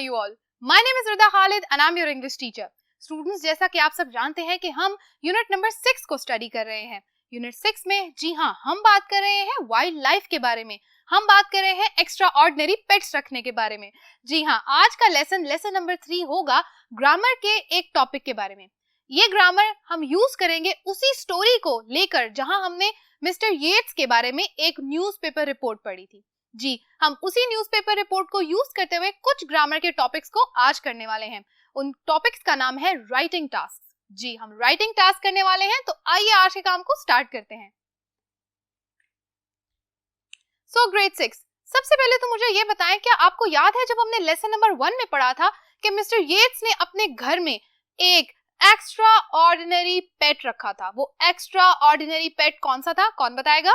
you all? My name is Rida Khalid and I'm your English teacher. Students, जैसा कि आप सब जानते हैं कि हम यूनिट नंबर 6 को स्टडी कर रहे हैं. यूनिट 6 में जी हाँ हम बात कर रहे हैं वाइल्ड लाइफ के बारे में. हम बात कर रहे हैं एक्स्ट्रा ऑर्डिनरी पेट्स रखने के बारे में. जी हाँ, आज का लेसन नंबर 3 होगा ग्रामर के एक टॉपिक के बारे में. ये ग्रामर हम यूज करेंगे उसी स्टोरी को लेकर जहां हमने मिस्टर येट्स के बारे में एक न्यूज़पेपर रिपोर्ट पढ़ी थी. जी, हम उसी न्यूज़पेपर रिपोर्ट को यूज करते हुए कुछ ग्रामर के टॉपिक्स को आज करने वाले हैं. उन टॉपिक्स का नाम है राइटिंग टास्क. जी, हम राइटिंग टास्क करने वाले हैं, तो आइए आज के काम को स्टार्ट करते हैं. सो ग्रेड 6, सबसे पहले तो मुझे ये बताएं, क्या आपको याद है जब हमने लेसन नंबर 1 में पढ़ा था कि मिस्टर येट्स ने अपने घर में एक एक्स्ट्रा ऑर्डिनरी पेट रखा था. वो एक्स्ट्रा ऑर्डिनरी पेट कौन सा था, कौन बताएगा?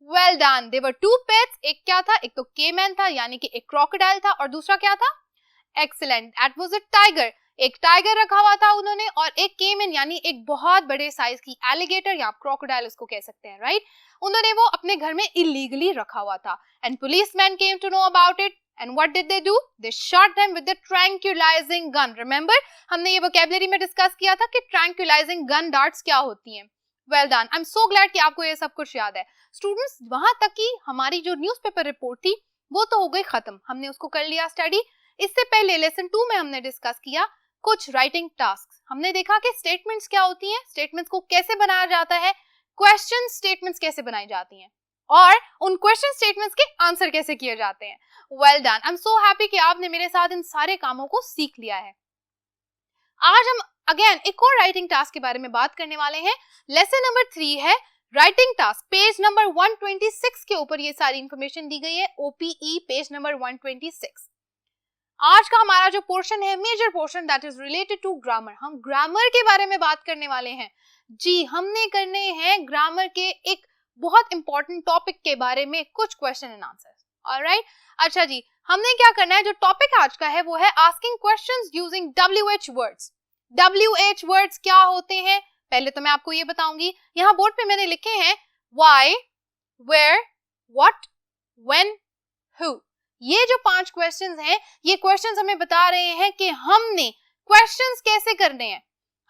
Well done, there were 2 pets. एक क्या था? एक तो केमैन था, यानी कि एक क्रोकोडाइल था, और दूसरा क्या था? Excellent, that was a tiger. एक टाइगर रखा हुआ था उन्होंने, और एक केमैन यानी एक बहुत बड़े साइज की एलिगेटर या क्रोकोडाइल उसको कह सकते हैं, राइट? उन्होंने वो अपने घर में इलीगली रखा हुआ था. And policeman came to know about it. And what did they do? They shot them with the tranquilizing gun. Remember, हमने ये vocabulary में डिस्कस किया था कि tranquilizing gun darts क्या होती हैं. Well done. I'm so glad कि आपको ये सब कुछ याद है. Students, वहां तक की हमारी जो न्यूज़पेपर रिपोर्ट थी वो तो हो गई खत्म, हमने उसको कर लिया स्टडी. इससे पहले लेसन 2 में हमने डिस्कस किया कुछ राइटिंग टास्क. हमने देखा कि स्टेटमेंट्स क्या होती हैं, स्टेटमेंट्स को कैसे बनाया जाता है, क्वेश्चन स्टेटमेंट्स कैसे बनाई जाती हैं, और उन क्वेश्चन स्टेटमेंट्स के आंसर कैसे किए जाते हैं. Well done, I am so happy कि आपने मेरे साथ इन सारे कामों को सीख लिया है. आज हम अगेन एक और राइटिंग टास्क के बारे में बात करने वाले हैं. लेसन नंबर 3 है राइटिंग टास्क. पेज नंबर 126 के ऊपर ये सारी इंफॉर्मेशन दी गई है. OPE page number 126. आज का हमारा जो पोर्शन है, major portion, that is related to grammar. हम ग्रामर के बारे में बात करने वाले हैं. जी, हमने करने हैं ग्रामर के एक बहुत इंपॉर्टेंट टॉपिक के बारे में कुछ क्वेश्चन एंड आंसर्स. ऑलराइट, अच्छा जी, हमने क्या करना है, जो टॉपिक आज का है वो है asking questions using WH words. WH words क्या होते हैं पहले तो मैं आपको ये बताऊंगी. यहाँ बोर्ड पे मैंने लिखे हैं why, where, what, when, who. ये जो 5 क्वेश्चंस हैं, ये क्वेश्चंस हमें बता रहे हैं कि हमने क्वेश्चंस कैसे करने हैं.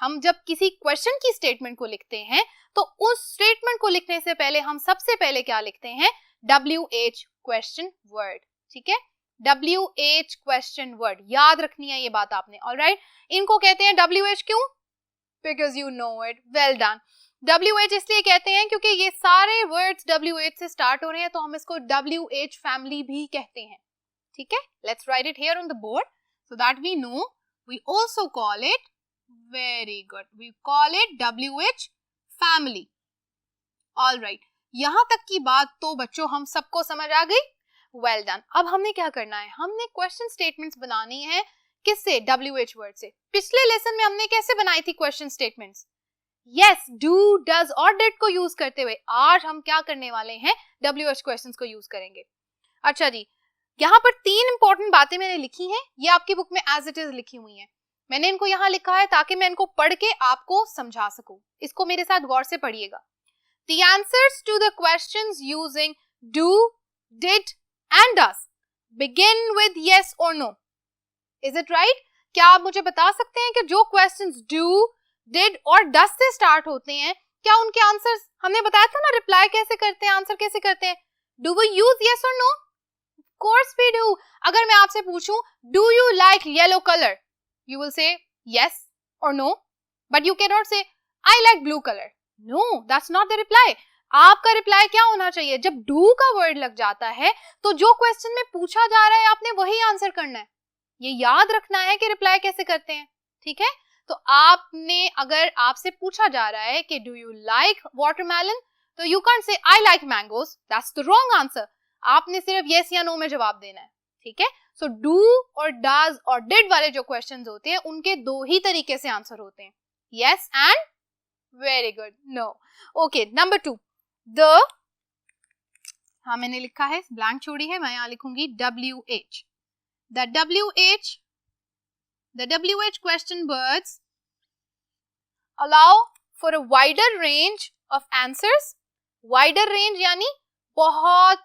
हम जब किसी क्वेश्चन की स्टेटमेंट को लिखते हैं तो उस स्टेटमेंट को लिखने से पहले हम सबसे पहले क्या लिखते हैं? WH question word. ठीक है, WH क्वेश्चन वर्ड याद रखनी है ये बात आपने. ऑलराइट, इनको कहते हैं WH क्यों? Because you know it. Well done. WH इसलिए कहते हैं क्योंकि ये सारे वर्ड्स WH से स्टार्ट हो रहे हैं, तो हम इसको WH फैमिली भी कहते हैं. ठीक है, let's write it here on the board so that we know. We also call it, very good, we call it WH family. Alright, यहां तक की बात तो बच्चों हम सबको समझ आ गई. Well done. अब हमने क्या करना है, हमने क्वेश्चन स्टेटमेंट्स बनानी है. किससे? WH वर्ड से. पिछले लेसन में हमने कैसे बनाई थी question statements? Yes, do, does और डिड को यूज करते हुए. आज हम क्या करने वाले हैं, WH क्वेश्चंस को यूज करेंगे. अच्छा जी, यहाँ पर 3 इंपॉर्टेंट बातें मैंने लिखी हैं. ये आपकी बुक में एज इट इज लिखी हुई हैं. मैंने इनको यहाँ लिखा है ताकि मैं इनको पढ़ के आपको समझा सकूं. इसको मेरे साथ गौर से पढ़िएगा. The answers to the questions using do, did and does begin with yes or no. Is it right? क्या आप मुझे बता सकते हैं कि जो questions do, did और does से start होते हैं, क्या उनके आंसर्स, हमने बताया था ना रिप्लाई कैसे करते हैं, आंसर कैसे करते हैं. Do we use yes or no? Of course we do. अगर मैं आपसे पूछूं do you like yellow color, you will say yes or no, but you cannot say I like blue color. No, that's not the reply. आपका reply क्या होना चाहिए? जब do का वर्ड लग जाता है तो जो क्वेश्चन में पूछा जा रहा है आपने वही आंसर करना है. ये याद रखना है कि रिप्लाई कैसे करते हैं. ठीक है, तो आपने, अगर आपसे पूछा जा रहा है कि do you like watermelon, तो you can't say I like mangoes. That's the wrong answer. आपने सिर्फ yes या no में जवाब देना है. ठीक है, so do और does और did वाले जो क्वेश्चंस होते हैं उनके 2 ही तरीके से आंसर होते हैं, yes and very good, no. Okay, number 2, the, हाँ मैंने लिखा है, ब्लैंक छोड़ी है, मैं यहाँ लिखूंगी WH. The WH question words allow for a wider range of answers. Wider range यानी बहुत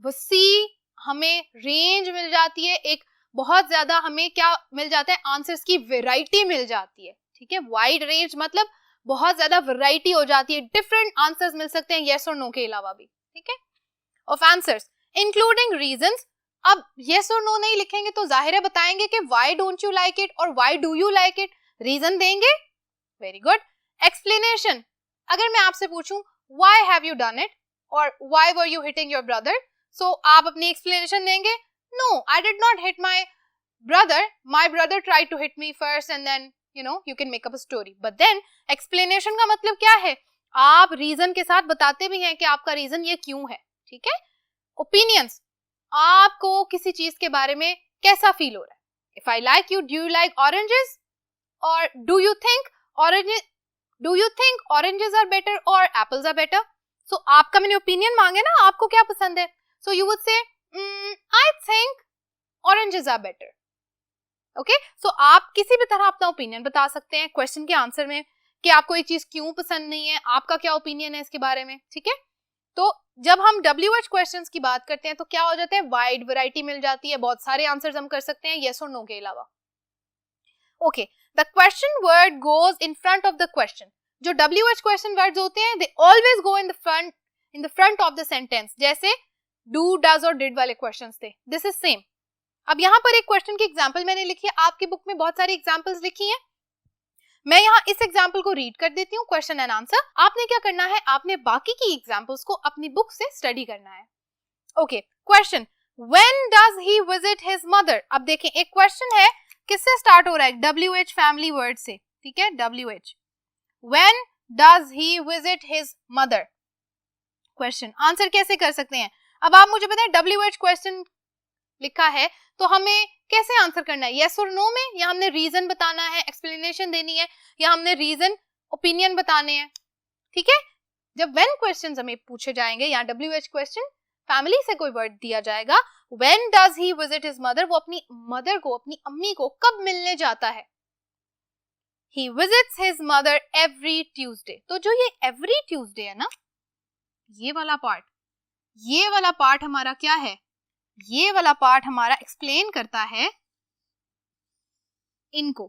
वसी हमें रेंज मिल जाती है, एक बहुत ज्यादा हमें क्या मिल जाता है, आंसर्स की वेराइटी मिल जाती है, ठीक है। वाइड रेंज मतलब बहुत ज्यादा वैरायटी हो जाती है, डिफरेंट आंसर्स मिल सकते हैं यस और नो के अलावा भी, ठीक है। ऑफ आंसर्स इंक्लूडिंग रीजंस, अब यस और नो नहीं लिखेंगे तो जाहिर है बताएंगे कि why don't you like it और why do you like it, reason देंगे, वेरी गुड। एक्सप्लेनेशन, अगर मैं आपसे पूछूं why have you done it और why were you hitting your brother, so आप अपनी एक्सप्लेनेशन देंगे, no I did not hit my brother tried to hit me first and then you can make up a story, but then explanation का मतलब क्या है, आप reason के साथ बताते भी हैं कि आपका रीजन ये क्यों है, ठीक है। ओपिनियंस, आपको किसी चीज के बारे में कैसा फील हो रहा है, if I like you, do you like oranges और do you think oranges are better और एप्पल्स आर बेटर, सो आपका मैंने ओपिनियन मांगे ना, आपको क्या पसंद है, सो you would say I think oranges are better, okay. So आप किसी भी तरह अपना ओपिनियन बता सकते हैं क्वेश्चन के आंसर में कि आपको ये चीज क्यों पसंद नहीं है, आपका क्या ओपिनियन है इसके बारे में, ठीक है। तो जब हम WH क्वेश्चंस की बात करते हैं तो क्या हो जाता है, वाइड वैरायटी मिल जाती है, बहुत सारे आंसर्स हम कर सकते हैं यस और नो के अलावा, okay. The question word goes in front of the question, जो WH क्वेश्चन वर्ड्स होते हैं they always go in the front of the sentence, जैसे डू, डज और डिड वाले क्वेश्चंस थे, दिस इज सेम। अब यहाँ पर एक क्वेश्चन की एग्जांपल मैंने लिखी है, आपकी बुक में बहुत सारी एग्जांपल्स लिखी हैं, मैं यहाँ इस एग्जांपल को रीड कर देती हूँ, क्वेश्चन एंड आंसर। आपने क्या करना है, आपने बाकी की एग्जांपल्स को अपनी बुक से स्टडी करना है, okay. Question, when does he visit his mother, अब देखें एक क्वेश्चन है, किससे स्टार्ट हो रहा है, WH फैमिली वर्ड से, ठीक है, WH, when does he visit his mother, question answer कैसे कर सकते हैं। अब आप मुझे बताएं WH क्वेश्चन लिखा है तो हमें कैसे आंसर करना है, यस और नो में, या हमने रीजन बताना है, एक्सप्लेनेशन देनी है, या हमने रीजन ओपिनियन बताने हैं, ठीक है। जब व्हेन क्वेश्चंस हमें पूछे जाएंगे या WH क्वेश्चन फैमिली से कोई वर्ड दिया जाएगा, when does he visit his mother, वो अपनी मदर को, अपनी अम्मी को कब मिलने जाता है, he visits his mother every Tuesday. तो जो ये एवरी ट्यूसडे है ना, ये वाला पार्ट हमारा क्या है, ये वाला पार्ट हमारा एक्सप्लेन करता है इनको,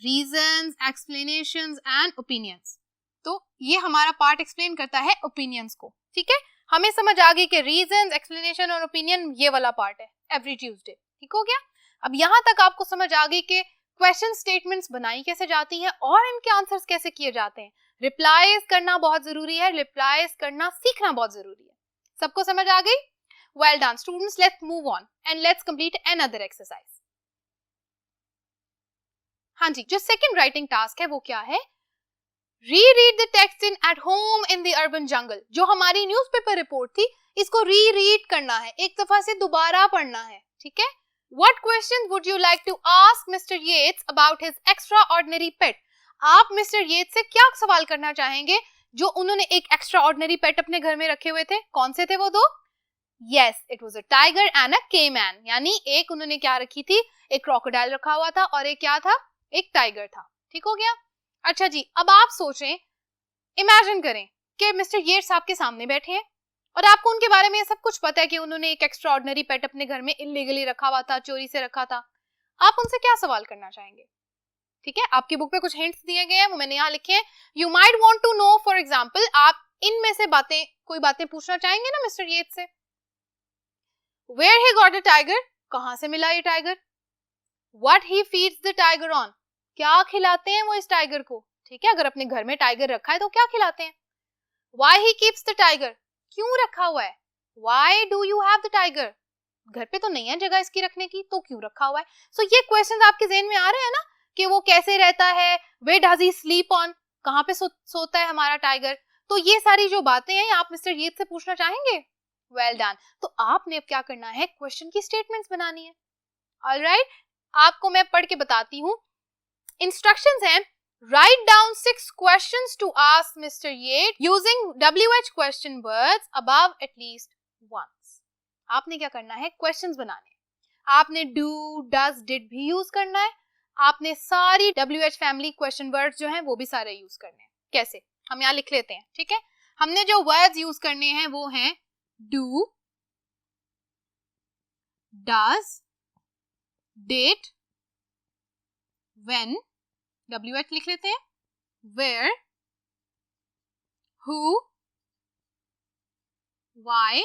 रीजंस, एक्सप्लेनेशंस एंड ओपिनियंस। तो ये हमारा पार्ट एक्सप्लेन करता है ओपिनियंस को, ठीक है। हमें समझ आ गई कि रीजंस, एक्सप्लेनेशन और ओपिनियन ये वाला पार्ट है एवरी ट्यूसडे, ठीक हो गया। अब यहाँ तक आपको समझ आ गई कि क्वेश्चन स्टेटमेंट्स बनाई कैसे जाती हैं और इनके आंसर्स कैसे किए जाते हैं। रिप्लाईज करना बहुत जरूरी है, रिप्लाईज करना सीखना बहुत जरूरी है। सबको समझ आ गई? Well done, students. Let's move on and let's complete another exercise. हाँ जी, जो सेकंड राइटिंग टास्क है वो क्या है? Reread the text in At Home in the Urban Jungle. जो हमारी न्यूज़पेपर रिपोर्ट थी, इसको रीरीड करना है, एक दफा से दोबारा पढ़ना है, ठीक है? What questions would you like to ask Mr. Yates about his extraordinary pet? आप मिस्टर येट्स से क्या सवाल करना चाहेंगे जो उन्होंने एक एक्स्ट्राऑर्डिनरी पेट अपने घर में रखे हुए थे? कौन से थे वो दो? Yes, it was a tiger and a caiman. यानी एक उन्होंने क्या रखी थी, एक क्रोकोडाइल रखा हुआ था और एक क्या था, एक टाइगर था, ठीक हो गया। अच्छा जी, अब आप सोचें, इमेजिन करें कि मिस्टर येट्स आपके सामने बैठे हैं और आपको उनके बारे में सब कुछ पता है कि उन्होंने एक एक्स्ट्राऑर्डिनरी पेट अपने घर में इलीगली रखा हुआ था, चोरी से रखा था। आप उनसे क्या सवाल करना चाहेंगे? ठीक है, आपकी बुक में कुछ हिंट्स दिए गए हैं, वो मैंने यहाँ लिखे हैं। You might want to know, for example, आप इनमें से कोई बातें पूछना चाहेंगे ना मिस्टर येट्स से। Where he got a tiger, कहाँ से मिला ये tiger? What he feeds the tiger on, क्या खिलाते हैं वो इस टाइगर को? ठीक है, अगर अपने घर में टाइगर रखा है तो क्या खिलाते हैं? Why he keeps the tiger, क्यों रखा हुआ है? Why do you have the tiger, घर पे तो नहीं है जगह इसकी रखने की, तो क्यों रखा हुआ है? So ये क्वेश्चंस आपके ज़हन में आ रहे हैं ना कि वो कैसे रहता है, Where does he sleep on, कहाँ पे सोता है हमारा टाइगर? तो ये सारी जो बातें हैं आप मिस्टर येट्स से पूछना चाहेंगे? Well done. तो आपने अब क्या करना है, क्वेश्चन की स्टेटमेंट्स बनानी है। ऑलराइट, आपको मैं पढ़ के बताती हूँ। इंस्ट्रक्शंस हैं, write down 6 questions to ask mister Yeat using WH question words above at least once. आपने क्या करना है, क्वेश्चंस बनाने। आपने डू, डज, डिड भी यूज करना है। आपने सारी WH फैमिली क्वेश्चन वर्ड्स जो हैं वो भी सारे यूज करने हैं। कैसे, हम यहाँ लिख लेते हैं, ठीक है। हमने जो वर्ड्स यूज करने हैं वो हैं do, does, डेट, व्हेन, WH लिख लेते हैं, where, who, why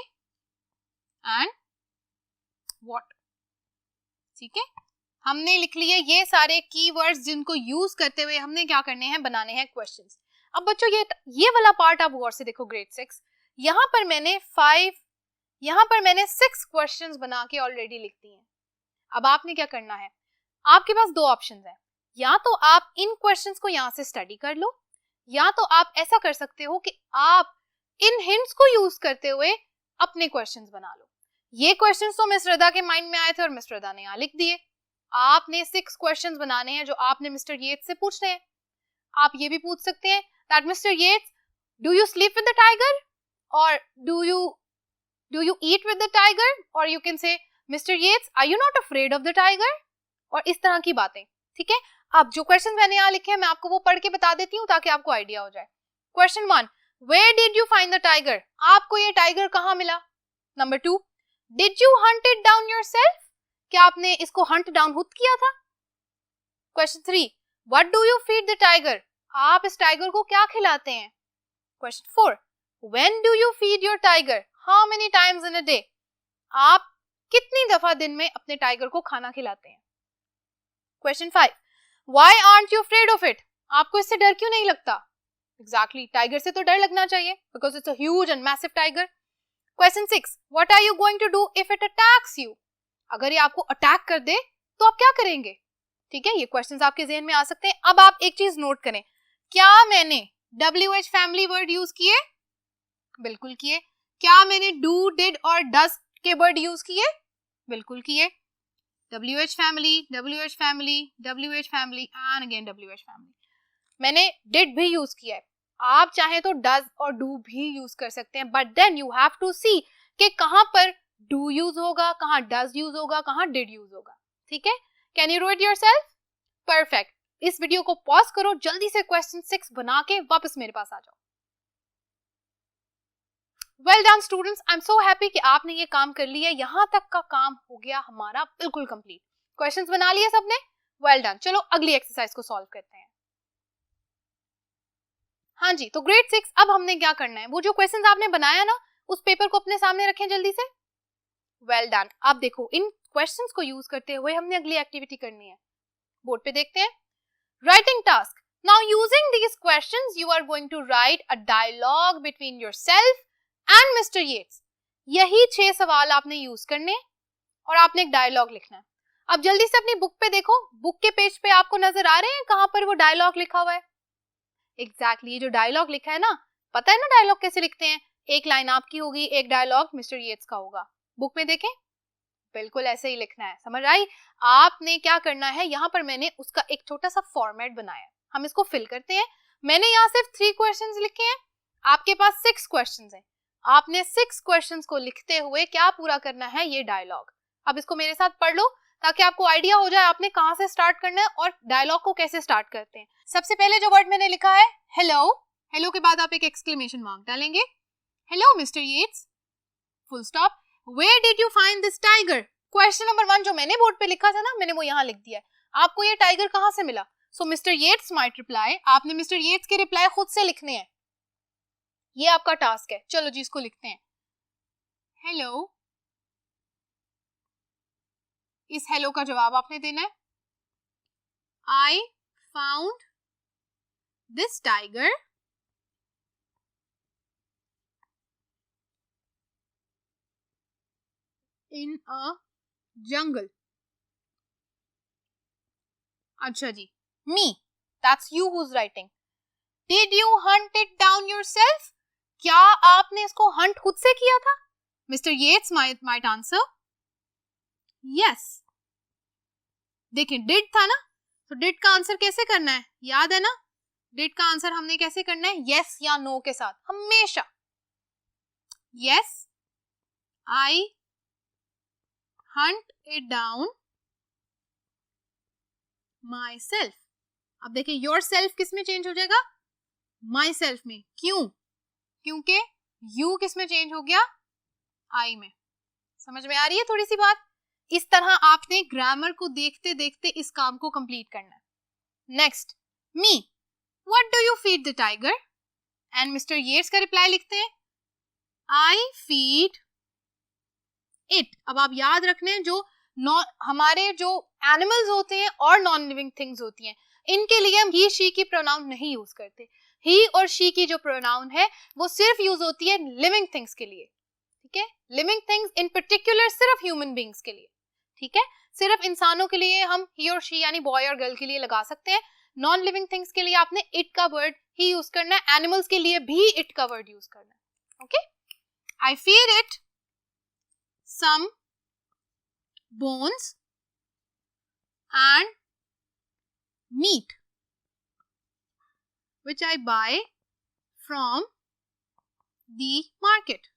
and what. ठीक है, हमने लिख लिए ये सारे कीवर्ड्स जिनको यूज करते हुए हमने क्या करने हैं, बनाने हैं क्वेश्चंस। अब बच्चों ये वाला पार्ट आप गौर से देखो, ग्रेड 6, यहाँ पर मैंने 6 क्वेश्चंस बना के ऑलरेडी लिख दिए हैं। अब आपने क्या करना है, आपके पास 2 ऑप्शंस हैं, या तो आप इन क्वेश्चंस को यहाँ से स्टडी कर लो, या तो आप ऐसा कर सकते हो कि आप इन हिंट्स को यूज करते हुए अपने क्वेश्चंस बना लो। ये क्वेश्चंस तो मिस रदा के माइंड में आए थे और मिस रदा ने यहाँ लिख दिए। आपने 6 क्वेश्चंस बनाने हैं जो आपने मिस्टर येट्स से पूछने हैं। आप ये भी पूछ सकते हैं that Mr Yeats, do you sleep with the tiger, और do you eat with the tiger, और you can say Mr Yeats, are you not afraid of the tiger, और इस तरह की बातें। ठीक है, अब जो क्वेश्चन मैंने यहाँ लिखे हैं मैं आपको वो पढ़ के बता देती हूँ ताकि आपको आइडिया हो जाए। Question 1, where did you find the tiger, आपको ये टाइगर कहाँ मिला। Number 2, did you hunt it down yourself, क्या आपने इसको हंट डाउन खुद किया था। Question 3, what do you feed the tiger, आप इस टाइगर को क्या खिलाते हैं। Question 4, when do you feed your tiger, how many times in a day, आप कितनी दफा दिन में अपने टाइगर को खाना खिलाते हैं। Question 5, why aren't you afraid of it, आपको इससे डर क्यों नहीं लगता। एग्जैक्टली, टाइगर से तो डर लगना चाहिए because it's a huge and massive tiger. Question 6, what are you going to do if it attacks you, अगर ये आपको अटैक कर दे तो आप क्या करेंगे। ठीक है, ये क्वेश्चंस आपके ज़हन में आ सकते हैं। अब आप एक चीज नोट करें, क्या मैंने WH फैमिली वर्ड यूज किए, बिल्कुल किए। क्या मैंने डू, डिड और डज के वर्ड यूज किए, बिल्कुल किए। WH family, WH family, WH family and again WH family. मैंने डिड भी यूज किया है, आप चाहे तो डज और डू भी यूज कर सकते हैं, but then you have to see कि कहां पर डू यूज होगा, कहां डज यूज होगा, कहां डिड यूज होगा। ठीक है, can you read yourself, perfect. इस वीडियो को पॉज करो, जल्दी से क्वेश्चन 6 बना के वापस मेरे पास आ जाओ। Well done students, I am so happy कि आपने ये काम कर लिया। यहां तक का काम हो गया हमारा बिल्कुल कंप्लीट। क्वेश्चंस बना लिए सबने, वेल डन। चलो अगली एक्सरसाइज को सॉल्व करते हैं। हाँ जी, तो ग्रेड 6 अब हमने क्या करना है, वो जो क्वेश्चंस आपने बनाया ना उस पेपर को अपने सामने रखें जल्दी से। Well done. अब देखो इन क्वेश्चंस को यूज करते हुए हमने अगली एक्टिविटी करनी है। बोर्ड पे देखते हैं, writing task. Now using these questions you are going to write a dialogue between yourself and mister Yeats. यही 6 सवाल आपने यूज करने और आपने एक डायलॉग लिखना है। अब जल्दी से अपनी बुक पे देखो, बुक के पेज पे आपको नजर आ रहे हैं कहां पर वो डायलॉग लिखा हुआ है। एग्जैक्टली, ये जो डायलॉग लिखा है ना, पता है ना डायलॉग कैसे लिखते हैं, एक लाइन आपकी होगी, एक डायलॉग मिस्टर येट्स का होगा। बुक में देखें, बिल्कुल ऐसे ही लिखना है, समझ आई। आपने क्या करना है, यहाँ पर मैंने उसका एक छोटा सा फॉर्मेट बनाया है, हम इसको फिल करते हैं। मैंने यहाँ सिर्फ 3 क्वेश्चंस लिखे हैं, आपके पास 6 क्वेश्चंस हैं। आपने 6 क्वेश्चंस को लिखते हुए क्या पूरा करना है, ये डायलॉग। अब इसको मेरे साथ पढ़ लो ताकि आपको आइडिया हो जाए आपने कहां से स्टार्ट करना है और डायलॉग को कैसे स्टार्ट करते हैं। सबसे पहले जो वर्ड मैंने लिखा है हेलो, हेलो के बाद आप एक एक्सक्लेमेशन मार्क डालेंगे। Hello mister Yeats, full stop, where did you find this tiger. Question number 1 जो मैंने बोर्ड पे लिखा था ना, मैंने वो यहाँ लिख दिया है। आपको ये टाइगर कहां से मिला। सो मिस्टर येट्स माइट रिप्लाई, आपने मिस्टर येट्स के रिप्लाई खुद से लिखने हैं, ये आपका टास्क है। चलो जी इसको लिखते हैं, हेलो। इस हेलो का जवाब आपने देना है, I found this tiger in a jungle. अच्छा जी, me, that's you who is writing. Did you hunt it down yourself, क्या आपने इसको हंट खुद से किया था। Mr Yeats might answer yes. देखिए डिड था ना, तो डिड का आंसर कैसे करना है, याद है ना। डिड का आंसर हमने कैसे करना है, यस या नो के साथ हमेशा। Yes I Hunt it down my self. अब देखिए योर सेल्फ किस में चेंज हो जाएगा, माई सेल्फ में। क्यों, क्योंकि यू किस में चेंज हो गया, आई में। समझ में आ रही है थोड़ी सी बात। इस तरह आपने ग्रामर को देखते देखते इस काम को कंप्लीट करना है. Next, me, what do you feed the tiger? And mister Yeats का रिप्लाई लिखते हैं, आई फीड इट. अब आप याद रखने जो हमारे जो एनिमल्स होते हैं और नॉन लिविंग थिंग्स होती हैं, इनके लिए हम ही शी की प्रोनाउन नहीं यूज करते. ही और शी की जो प्रोनाउन है वो सिर्फ यूज होती है लिविंग थिंग्स के लिए. ठीक है, लिविंग थिंग्स इन पर्टिकुलर सिर्फ ह्यूमन बींग्स के लिए. ठीक है, सिर्फ इंसानों के लिए हम ही और शी यानी बॉय और गर्ल के लिए लगा सकते हैं. नॉन लिविंग थिंग्स के लिए आपने इट का वर्ड ही यूज करना है. एनिमल्स के लिए भी इट का वर्ड यूज करना है. Okay, I feed it some bones and meat which I buy from the market.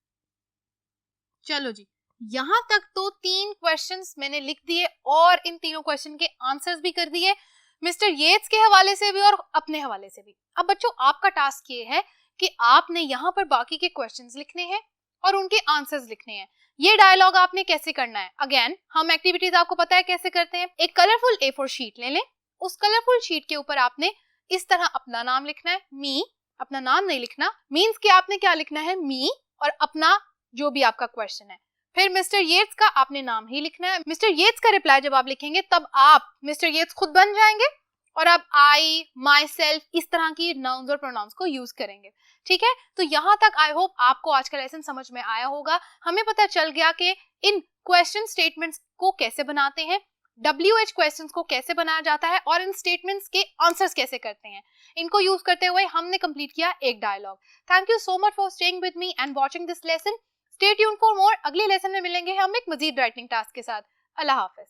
चलो जी, यहां तक तो 3 क्वेश्चंस मैंने लिख दिए और इन तीनों क्वेश्चन के आंसर्स भी कर दिए मिस्टर येट्स के हवाले से भी और अपने हवाले से भी. अब बच्चों आपका टास्क ये है कि आपने यहाँ पर बाकी के क्वेश्चंस लिखने हैं और उनके आंसर्स लिखने हैं. ये डायलॉग आपने कैसे करना है? अगेन हम एक्टिविटीज आपको पता है कैसे करते हैं. एक कलरफुल A4 शीट ले लें. उस कलरफुल शीट के ऊपर आपने इस तरह अपना नाम लिखना है. मी, अपना नाम नहीं लिखना, मीन्स कि आपने क्या लिखना है, मी और अपना जो भी आपका क्वेश्चन है. फिर मिस्टर येट्स का आपने नाम ही लिखना है. मिस्टर येट्स का रिप्लाई जब आप लिखेंगे तब आप मिस्टर येट्स खुद बन जाएंगे और आप आई, माई सेल्फ इस तरह की नाउन्स और प्रोनाउंस को यूज करेंगे. ठीक है, तो यहाँ तक आई होप आपको आज का लेसन समझ में आया होगा. हमें पता चल गया कि इन क्वेश्चन स्टेटमेंट्स को कैसे बनाते हैं, WH क्वेश्चंस को कैसे बनाया जाता है और इन स्टेटमेंट्स के आंसर्स कैसे करते हैं. इनको यूज करते हुए हमने कंप्लीट किया एक dialogue. Thank you so much for staying with me and watching this lesson. Stay tuned for more. अगले लेसन में मिलेंगे हम एक मजीद राइटिंग टास्क के साथ. अल्लाह हाफिज.